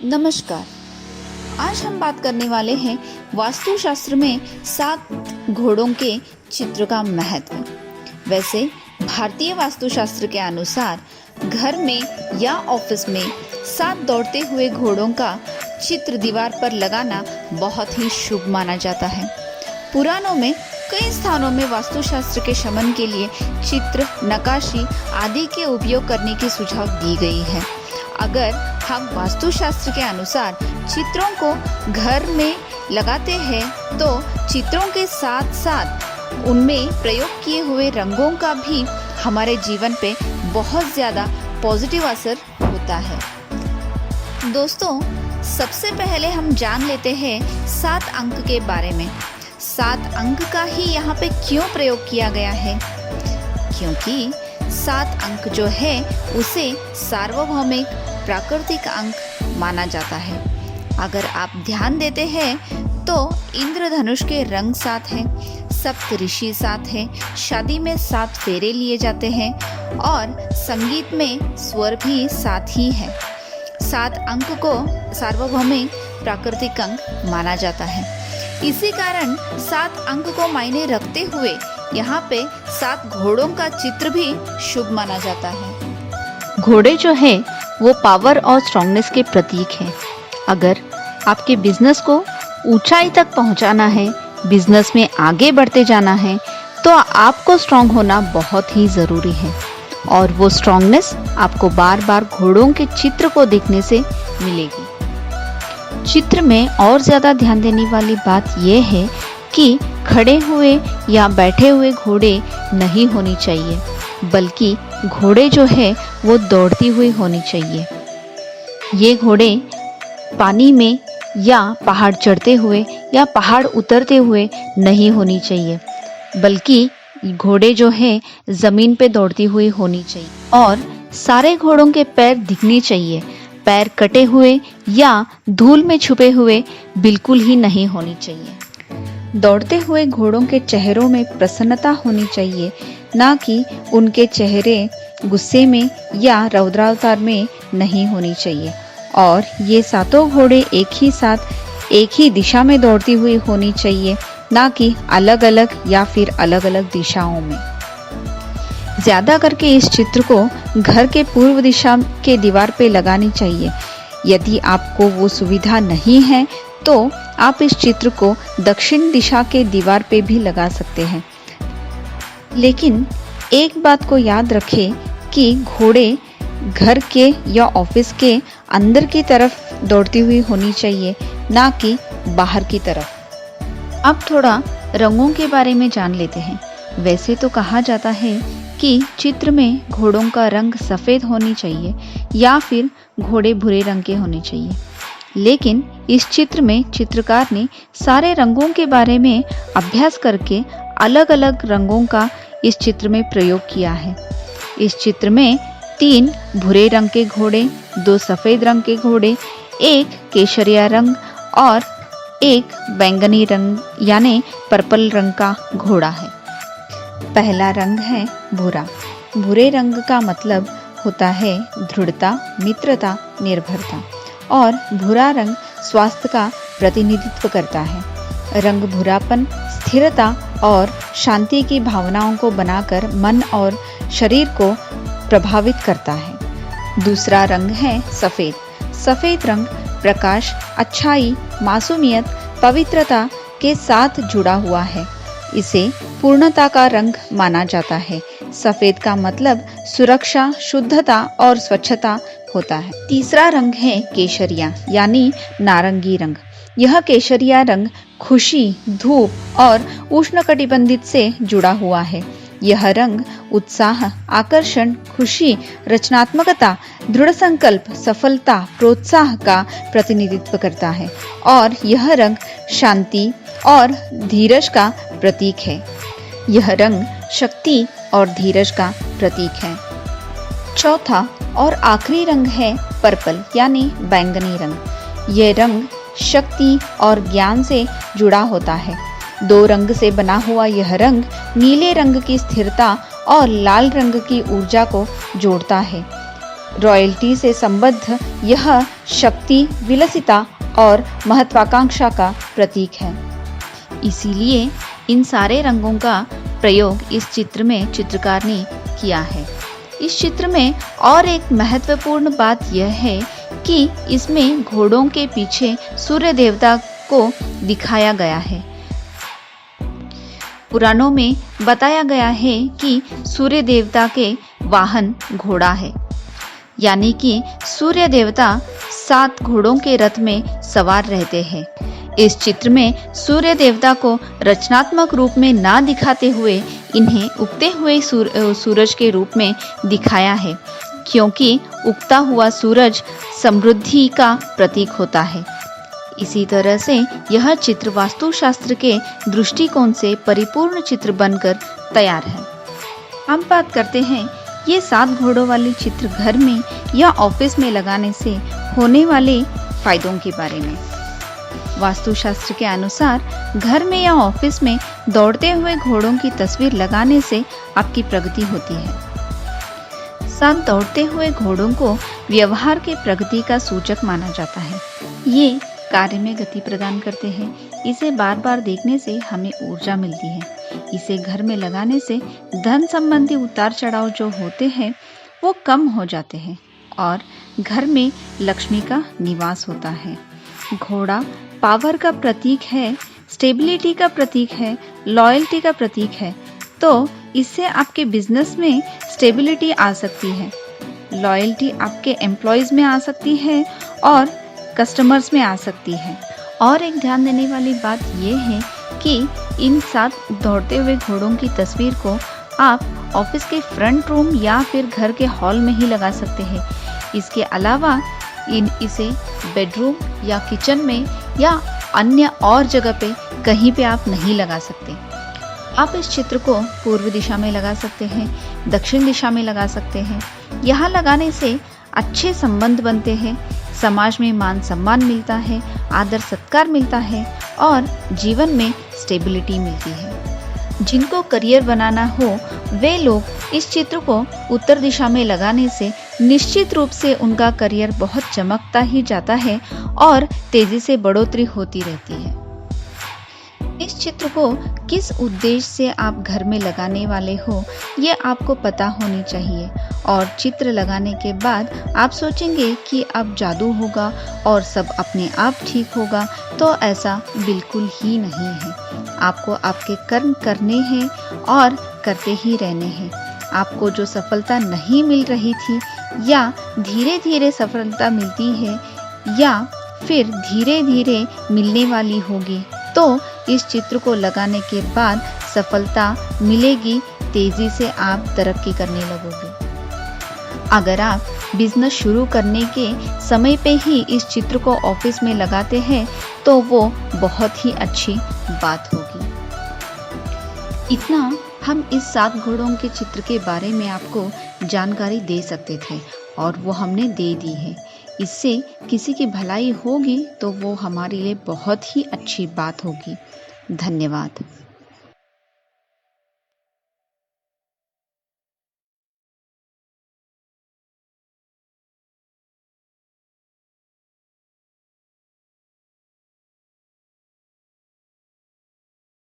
नमस्कार। आज हम बात करने वाले हैं वास्तुशास्त्र में 7 घोड़ों के चित्र का महत्व। वैसे भारतीय वास्तुशास्त्र के अनुसार घर में या ऑफिस में 7 दौड़ते हुए घोड़ों का चित्र दीवार पर लगाना बहुत ही शुभ माना जाता है। पुराणों में कई स्थानों में वास्तुशास्त्र के शमन के लिए चित्र, नक्काशी आदि के उपयोग करने की सुझाव दी गई है। अगर हम वास्तुशास्त्र के अनुसार चित्रों को घर में लगाते हैं तो चित्रों के साथ साथ उनमें प्रयोग किए हुए रंगों का भी हमारे जीवन पे बहुत ज़्यादा पॉजिटिव असर होता है। दोस्तों, सबसे पहले हम जान लेते हैं 7 अंक के बारे में। 7 अंक का ही यहाँ पे क्यों प्रयोग किया गया है? क्योंकि 7 अंक जो है उसे सार्वभौमिक प्राकृतिक अंक माना जाता है। अगर आप ध्यान देते हैं तो इंद्रधनुष के रंग 7 हैं, सप्त ऋषि 7 हैं, शादी में 7 फेरे लिए जाते हैं और संगीत में स्वर भी 7 ही है। 7 अंक को सार्वभौमिक प्राकृतिक अंक माना जाता है। इसी कारण 7 अंक को मायने रखते हुए यहाँ पे 7 घोड़ों का चित्र भी शुभ माना जाता है। घोड़े जो है वो पावर और स्ट्रांगनेस के प्रतीक हैं। अगर आपके बिजनेस को ऊंचाई तक पहुंचाना है, बिजनेस में आगे बढ़ते जाना है, तो आपको स्ट्रांग होना बहुत ही ज़रूरी है। और वो स्ट्रांगनेस आपको बार बार घोड़ों के चित्र को देखने से मिलेगी। चित्र में और ज़्यादा ध्यान देने वाली बात यह है कि खड़े हुए या बैठे हुए घोड़े नहीं होनी चाहिए, बल्कि घोड़े जो है वो दौड़ती हुई होनी चाहिए। ये घोड़े पानी में या पहाड़ चढ़ते हुए या पहाड़ उतरते हुए नहीं होनी चाहिए, बल्कि घोड़े जो है ज़मीन पे दौड़ती हुई होनी चाहिए। और सारे घोड़ों के पैर दिखने चाहिए। पैर कटे हुए या धूल में छुपे हुए बिल्कुल ही नहीं होनी चाहिए। दौड़ते हुए घोड़ों के चेहरों में प्रसन्नता होनी चाहिए, ना कि उनके चेहरे गुस्से में या रौद्रावतार में नहीं होनी चाहिए। और ये 7 घोड़े एक ही साथ एक ही दिशा में दौड़ती हुई होनी चाहिए, ना कि अलग अलग या फिर अलग अलग दिशाओं में। ज़्यादा करके इस चित्र को घर के पूर्व दिशा के दीवार पे लगानी चाहिए। यदि आपको वो सुविधा नहीं है तो आप इस चित्र को दक्षिण दिशा के दीवार पे भी लगा सकते हैं। लेकिन एक बात को याद रखें कि घोड़े घर के या ऑफिस के अंदर की तरफ दौड़ती हुई होनी चाहिए, ना कि बाहर की तरफ। अब थोड़ा रंगों के बारे में जान लेते हैं। वैसे तो कहा जाता है कि चित्र में घोड़ों का रंग सफ़ेद होनी चाहिए या फिर घोड़े भूरे रंग के होने चाहिए, लेकिन इस चित्र में चित्रकार ने सारे रंगों के बारे में अभ्यास करके अलग अलग रंगों का इस चित्र में प्रयोग किया है। इस चित्र में 3 भूरे रंग के घोड़े, 2 सफ़ेद रंग के घोड़े, 1 केसरिया रंग और 1 बैंगनी रंग यानी पर्पल रंग का घोड़ा है। पहला रंग है भूरा। भूरे रंग का मतलब होता है दृढ़ता, मित्रता, निर्भरता। और भूरा रंग स्वास्थ्य का प्रतिनिधित्व करता है। रंग भूरापन, स्थिरता और शांति की भावनाओं को बनाकर मन और शरीर को प्रभावित करता है। दूसरा रंग है सफ़ेद। सफ़ेद रंग प्रकाश, अच्छाई, मासूमियत, पवित्रता के साथ जुड़ा हुआ है। इसे पूर्णता का रंग माना जाता है। सफ़ेद का मतलब सुरक्षा, शुद्धता और स्वच्छता होता है। तीसरा रंग है केसरिया यानी नारंगी रंग। यह केसरिया रंग खुशी, धूप और उष्णकटिबंधित से जुड़ा हुआ है। यह रंग उत्साह, आकर्षण, खुशी, रचनात्मकता, दृढ़ संकल्प, सफलता, प्रोत्साह का प्रतिनिधित्व करता है। और यह रंग शांति और धीरज का प्रतीक है। यह रंग शक्ति और धीरज का प्रतीक है। चौथा और आखिरी रंग है पर्पल यानी बैंगनी रंग। यह रंग शक्ति और ज्ञान से जुड़ा होता है। 2 रंग से बना हुआ यह रंग नीले रंग की स्थिरता और लाल रंग की ऊर्जा को जोड़ता है। रॉयल्टी से संबद्ध यह शक्ति, विलासिता और महत्वाकांक्षा का प्रतीक है। इसीलिए इन सारे रंगों का प्रयोग इस चित्र में चित्रकार ने किया है। इस चित्र में और एक महत्वपूर्ण बात यह है कि इसमें घोड़ों के पीछे सूर्य देवता को दिखाया गया है। पुराणों में बताया गया है कि सूर्य देवता के वाहन घोड़ा है, यानी कि सूर्य देवता 7 घोड़ों के रथ में सवार रहते हैं। इस चित्र में सूर्य देवता को रचनात्मक रूप में ना दिखाते हुए इन्हें उगते हुए सूरज के रूप में दिखाया है, क्योंकि उगता हुआ सूरज समृद्धि का प्रतीक होता है। इसी तरह से यह चित्र वास्तुशास्त्र के दृष्टिकोण से परिपूर्ण चित्र बनकर तैयार है। हम बात करते हैं ये 7 घोड़ों वाली चित्र घर में या ऑफिस में लगाने से होने वाले फायदों के बारे में। वास्तुशास्त्र के अनुसार घर में या ऑफिस में दौड़ते हुए घोड़ों की तस्वीर लगाने से आपकी प्रगति होती है। 7 दौड़ते हुए घोड़ों को व्यवहार के प्रगति का सूचक माना जाता है। ये कार्य में गति प्रदान करते हैं। इसे बार बार देखने से हमें ऊर्जा मिलती है। इसे घर में लगाने से धन संबंधी उतार चढ़ाव जो होते हैं वो कम हो जाते हैं और घर में लक्ष्मी का निवास होता है। घोड़ा पावर का प्रतीक है, स्टेबिलिटी का प्रतीक है, लॉयल्टी का प्रतीक है। तो इससे आपके बिजनेस में स्टेबिलिटी आ सकती है, लॉयल्टी आपके एम्प्लॉयज में आ सकती है और कस्टमर्स में आ सकती है। और एक ध्यान देने वाली बात यह है कि इन 7 दौड़ते हुए घोड़ों की तस्वीर को आप ऑफिस के फ्रंट रूम या फिर घर के हॉल में ही लगा सकते हैं। इसके अलावा इसे बेडरूम या किचन में या अन्य और जगह पे कहीं पे आप नहीं लगा सकते। आप इस चित्र को पूर्व दिशा में लगा सकते हैं, दक्षिण दिशा में लगा सकते हैं। यहाँ लगाने से अच्छे संबंध बनते हैं, समाज में मान सम्मान मिलता है, आदर सत्कार मिलता है और जीवन में स्टेबिलिटी मिलती है। जिनको करियर बनाना हो वे लोग इस चित्र को उत्तर दिशा में लगाने से निश्चित रूप से उनका करियर बहुत चमकता ही जाता है और तेजी से बढ़ोतरी होती रहती है। इस चित्र को किस उद्देश्य से आप घर में लगाने वाले हो ये आपको पता होनी चाहिए और चित्र लगाने के बाद आप सोचेंगे कि अब जादू होगा और सब अपने आप ठीक होगा, तो ऐसा बिल्कुल ही नहीं है। आपको आपके कर्म करने हैं और करते ही रहने हैं। आपको जो सफलता नहीं मिल रही थी या धीरे धीरे सफलता मिलती है या फिर धीरे धीरे मिलने वाली होगी, तो इस चित्र को लगाने के बाद सफलता मिलेगी, तेजी से आप तरक्की करने लगोगे। अगर आप बिजनेस शुरू करने के समय पे ही इस चित्र को ऑफिस में लगाते हैं तो वो बहुत ही अच्छी बात होगी। इतना हम इस 7 घोड़ों के चित्र के बारे में आपको जानकारी दे सकते थे और वो हमने दे दी है। इससे किसी की भलाई होगी तो वो हमारे लिए बहुत ही अच्छी बात होगी। धन्यवाद।